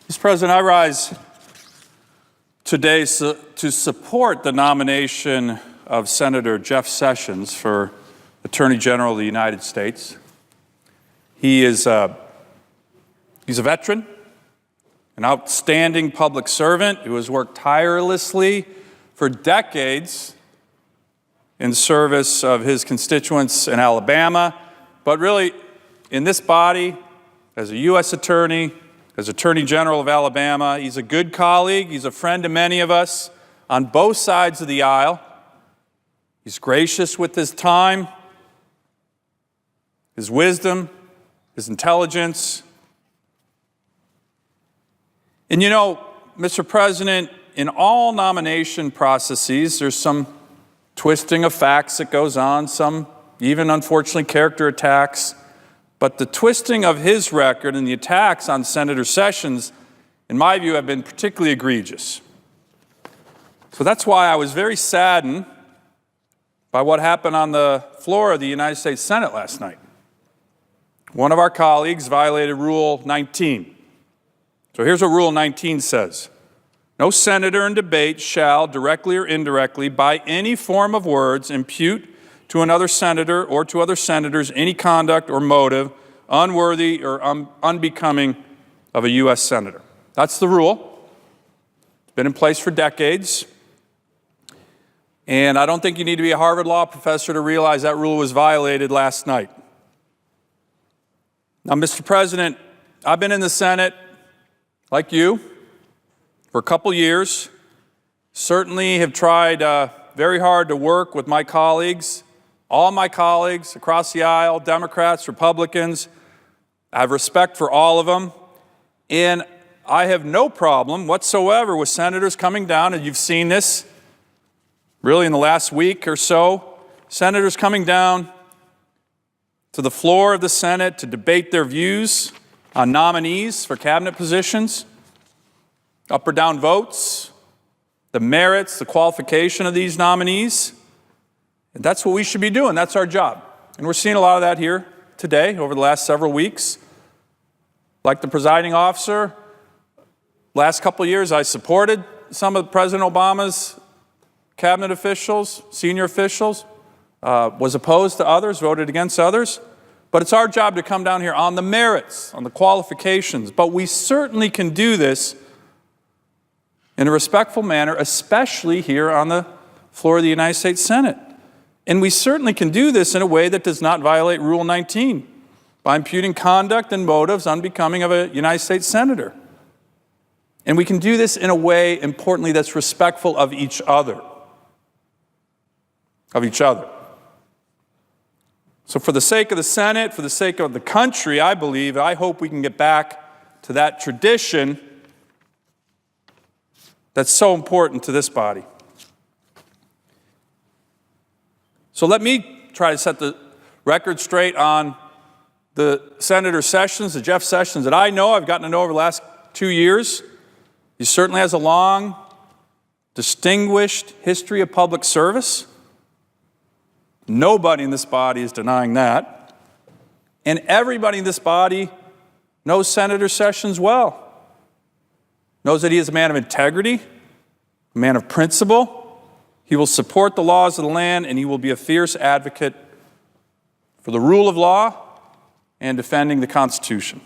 Mr. President, I rise today to support the nomination of Senator Jeff Sessions for Attorney General of the United States. He's a veteran, an outstanding public servant who has worked tirelessly for decades in service of his constituents in Alabama, but really in this body, as a U.S. attorney, as Attorney General of Alabama. He's a good colleague. He's a friend to many of us on both sides of the aisle. He's gracious with his time, his wisdom, his intelligence. And you know, Mr. President, in all nomination processes, there's some twisting of facts that goes on, some even, unfortunately, character attacks. But the twisting of his record and the attacks on Senator Sessions, in my view, have been particularly egregious. So that's why I was very saddened by what happened on the floor of the United States Senate last night. One of our colleagues violated Rule 19. So here's what Rule 19 says. No senator in debate shall, directly or indirectly, by any form of words, impute to another senator or to other senators any conduct or motive unworthy or unbecoming of a U.S. senator. That's the rule. It's been in place for decades. And I don't think you need to be a Harvard law professor to realize that rule was violated last night. Now, Mr. President, I've been in the Senate, like you, for a couple years. Certainly have tried very hard to work with my colleagues, all my colleagues across the aisle, Democrats, Republicans. I have respect for all of them. And I have no problem whatsoever with senators coming down, and you've seen this really in the last week or so, senators coming down to the floor of the Senate to debate their views on nominees for cabinet positions, up or down votes, the merits, the qualification of these nominees. And that's what we should be doing. That's our job. And we're seeing a lot of that here today over the last several weeks. Like the presiding officer, last couple of years I supported some of President Obama's cabinet officials, senior officials, was opposed to others, voted against others. But it's our job to come down here on the merits, on the qualifications. But we certainly can do this in a respectful manner, especially here on the floor of the United States Senate. And we certainly can do this in a way that does not violate Rule 19 by imputing conduct and motives unbecoming of a United States senator. And we can do this in a way, importantly, that's respectful of each other. So for the sake of the Senate, for the sake of the country, I hope we can get back to that tradition that's so important to this body. So let me try to set the record straight on the Senator Sessions, the Jeff Sessions that I know, I've gotten to know over the last 2 years. He certainly has a long, distinguished history of public service. Nobody in this body is denying that. And everybody in this body knows Senator Sessions well. Knows that he is a man of integrity, a man of principle. He will support the laws of the land, and he will be a fierce advocate for the rule of law and defending the Constitution.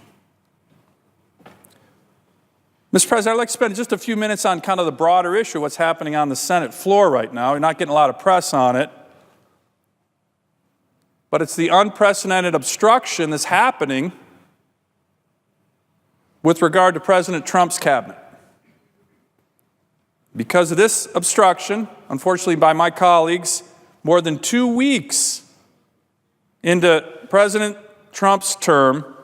Mr. President, I'd like to spend just a few minutes on kind of the broader issue, what's happening on the Senate floor right now. We're not getting a lot of press on it. But it's the unprecedented obstruction that's happening with regard to President Trump's cabinet. Because of this obstruction, unfortunately by my colleagues, more than 2 weeks into President Trump's term,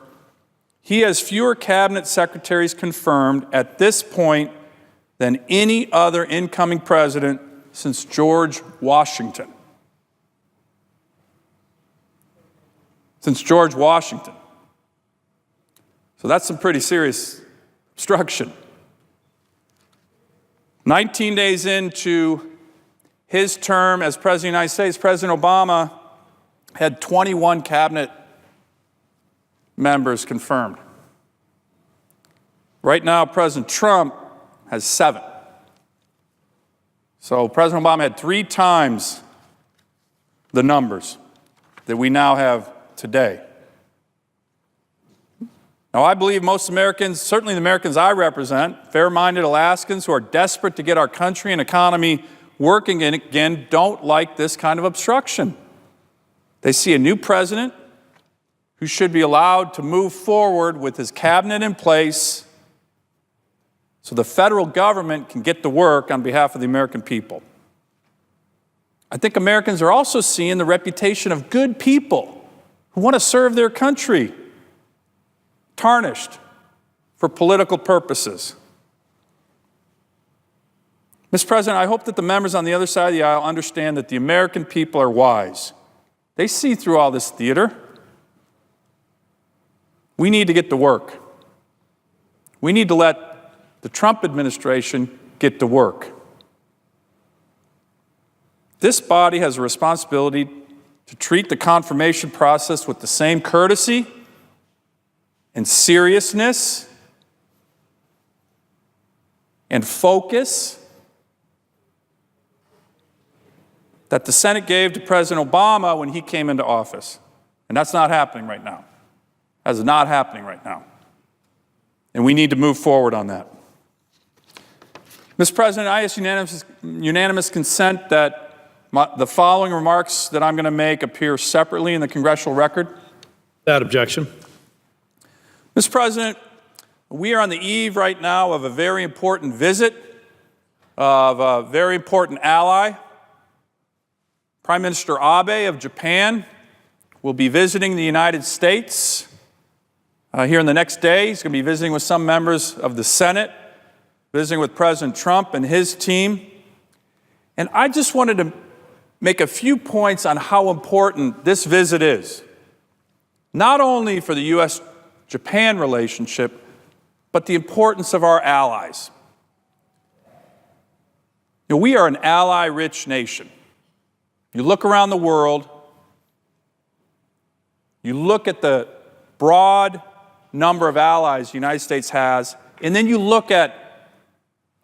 he has fewer cabinet secretaries confirmed at this point than any other incoming president since George Washington. So that's some pretty serious obstruction. 19 days into his term as President of the United States, President Obama had 21 cabinet members confirmed. Right now, President Trump has 7. So President Obama had 3 times the numbers that we now have today. Now, I believe most Americans, certainly the Americans I represent, fair-minded Alaskans who are desperate to get our country and economy working again, don't like this kind of obstruction. They see a new president who should be allowed to move forward with his cabinet in place so the federal government can get to work on behalf of the American people. I think Americans are also seeing the reputation of good people who want to serve their country tarnished for political purposes. Mr. President, I hope that the members on the other side of the aisle understand that the American people are wise. They see through all this theater. We need to get to work. We need to let the Trump administration get to work. This body has a responsibility to treat the confirmation process with the same courtesy and seriousness and focus that the Senate gave to President Obama when he came into office. And that's not happening right now. That is not happening right now. And we need to move forward on that. Mr. President, I ask unanimous consent that the following remarks that I'm going to make appear separately in the congressional record. Without objection. Mr. President, we are on the eve right now of a very important visit of a very important ally. Prime Minister Abe of Japan will be visiting the United States here in the next day. He's going to be visiting with some members of the Senate, visiting with President Trump and his team. And I just wanted to make a few points on how important this visit is, not only for the U.S.-Japan relationship, but the importance of our allies. You know, we are an ally-rich nation. You look around the world, you look at the broad number of allies the United States has, and then you look at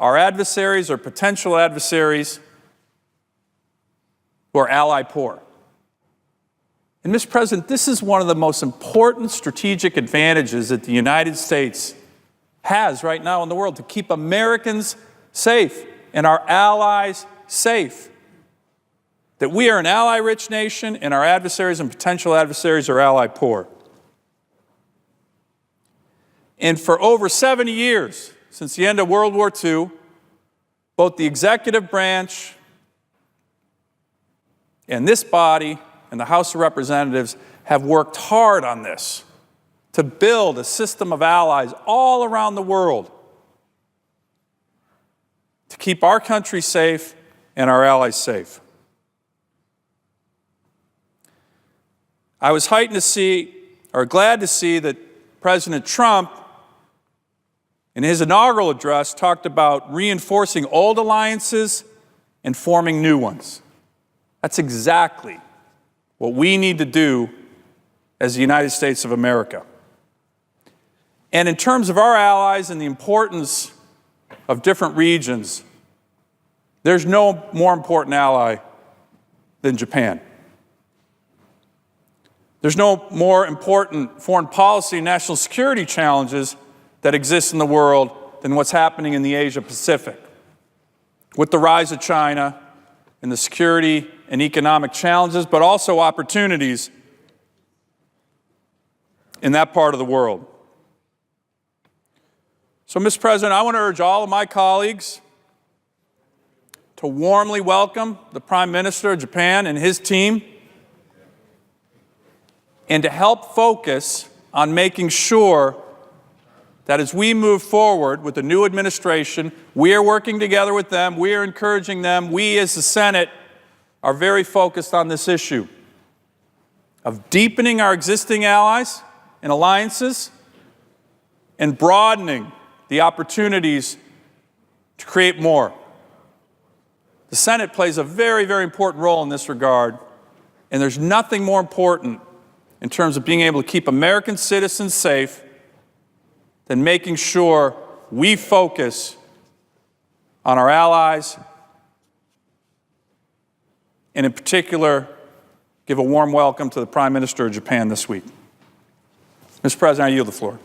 our adversaries or potential adversaries who are ally poor. And Mr. President, this is one of the most important strategic advantages that the United States has right now in the world, to keep Americans safe and our allies safe. That we are an ally-rich nation and our adversaries and potential adversaries are ally poor. And for over 70 years, since the end of World War II, both the executive branch and this body and the House of Representatives have worked hard on this to build a system of allies all around the world to keep our country safe and our allies safe. I was glad to see that President Trump, in his inaugural address, talked about reinforcing old alliances and forming new ones. That's exactly what we need to do as the United States of America. And in terms of our allies and the importance of different regions, there's no more important ally than Japan. There's no more important foreign policy and national security challenges that exist in the world than what's happening in the Asia Pacific. With the rise of China and the security and economic challenges, but also opportunities in that part of the world. So, Mr. President, I want to urge all of my colleagues to warmly welcome the Prime Minister of Japan and his team, and to help focus on making sure that as we move forward with the new administration, we are working together with them, we are encouraging them, we as the Senate are very focused on this issue of deepening our existing allies and alliances and broadening the opportunities to create more. The Senate plays a very, very important role in this regard, and there's nothing more important in terms of being able to keep American citizens safe than making sure we focus on our allies, and in particular, give a warm welcome to the Prime Minister of Japan this week. Mr. President, I yield the floor.